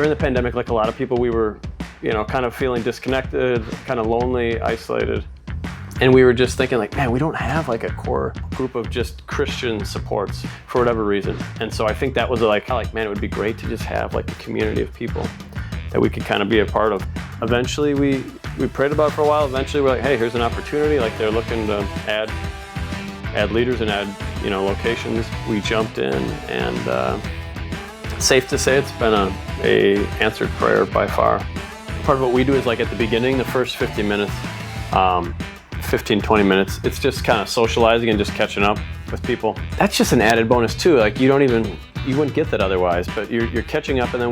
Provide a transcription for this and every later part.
during the pandemic, like a lot of people, we were, kind of feeling disconnected, kind of lonely, isolated. And we were just thinking like, man, we don't have like a core group of just Christian supports for whatever reason. And so I think that was like, man, it would be great to just have like a community of people that we could kind of be a part of. Eventually we prayed about it for a while. Eventually we're like, hey, here's an opportunity. Like they're looking to add leaders and add, locations. We jumped in, and safe to say it's been a answered prayer by far. Part of what we do is like at the beginning, the first 15 minutes, 15-20 minutes, it's just kind of socializing and just catching up with people. That's just an added bonus too. Like you wouldn't get that otherwise, but you're catching up, and then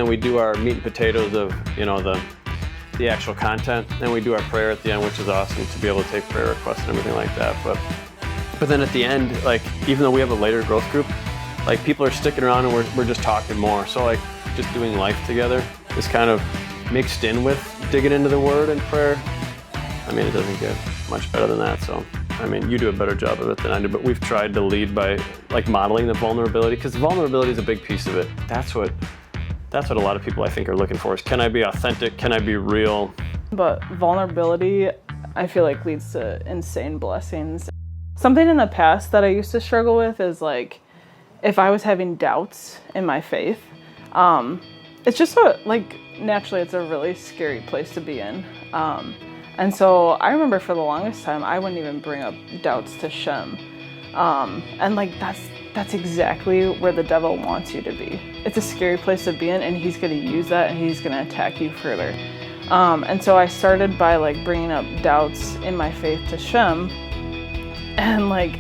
we do our meat and potatoes of the actual content. Then we do our prayer at the end, which is awesome to be able to take prayer requests and everything like that. But then at the end, like even though we have a later growth group, like people are sticking around and we're just talking more. So like just doing life together is kind of mixed in with digging into the Word and prayer. I mean, it doesn't get much better than that. So, I mean, you do a better job of it than I do, but we've tried to lead by like modeling the vulnerability, because vulnerability is a big piece of it. That's what a lot of people I think are looking for is, can I be authentic? Can I be real? But vulnerability, I feel like leads to insane blessings. Something in the past that I used to struggle with is like, if I was having doubts in my faith, it's just naturally it's a really scary place to be in. And so I remember for the longest time, I wouldn't even bring up doubts to Shem. And like, that's exactly where the devil wants you to be. It's a scary place to be in, and he's going to use that, and he's going to attack you further. And so I started by like bringing up doubts in my faith to Shem. And like,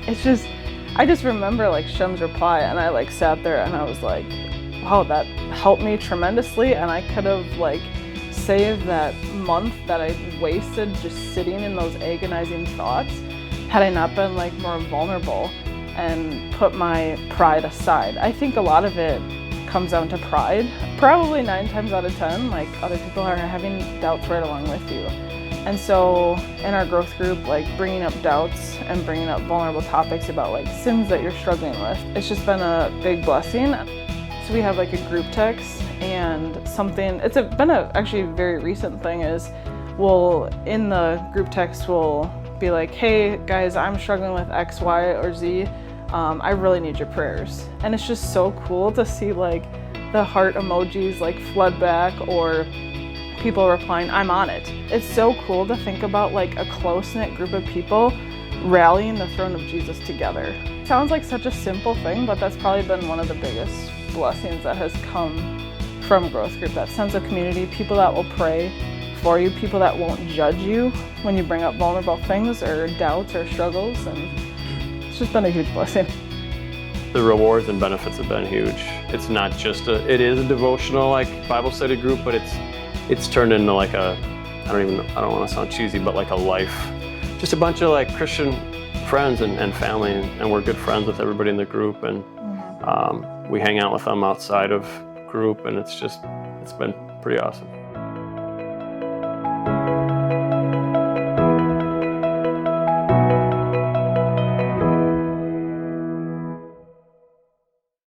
I just remember like Shem's reply, and I like sat there and I was like, wow, that helped me tremendously. And I could have like saved that month that I wasted just sitting in those agonizing thoughts had I not been like more vulnerable and put my pride aside. I think a lot of it comes down to pride. Probably 9 times out of 10, like other people are having doubts right along with you. And so in our growth group, like bringing up doubts and bringing up vulnerable topics about like sins that you're struggling with, it's just been a big blessing. So we have like a group text, and been a actually very recent thing is in the group text we'll be like, hey guys, I'm struggling with X, Y, or Z. I really need your prayers. And it's just so cool to see like the heart emojis like flood back, or people replying, I'm on it. It's so cool to think about like a close-knit group of people rallying the throne of Jesus together. It sounds like such a simple thing, but that's probably been one of the biggest blessings that has come from growth group. That sense of community, people that will pray for you, people that won't judge you when you bring up vulnerable things or doubts or struggles, and it's just been a huge blessing. The rewards and benefits have been huge. It's not just it is a devotional like Bible study group, but it's turned into like I don't want to sound cheesy, but like a life. Just a bunch of like Christian friends and family, and we're good friends with everybody in the group, and we hang out with them outside of group, and it's been pretty awesome.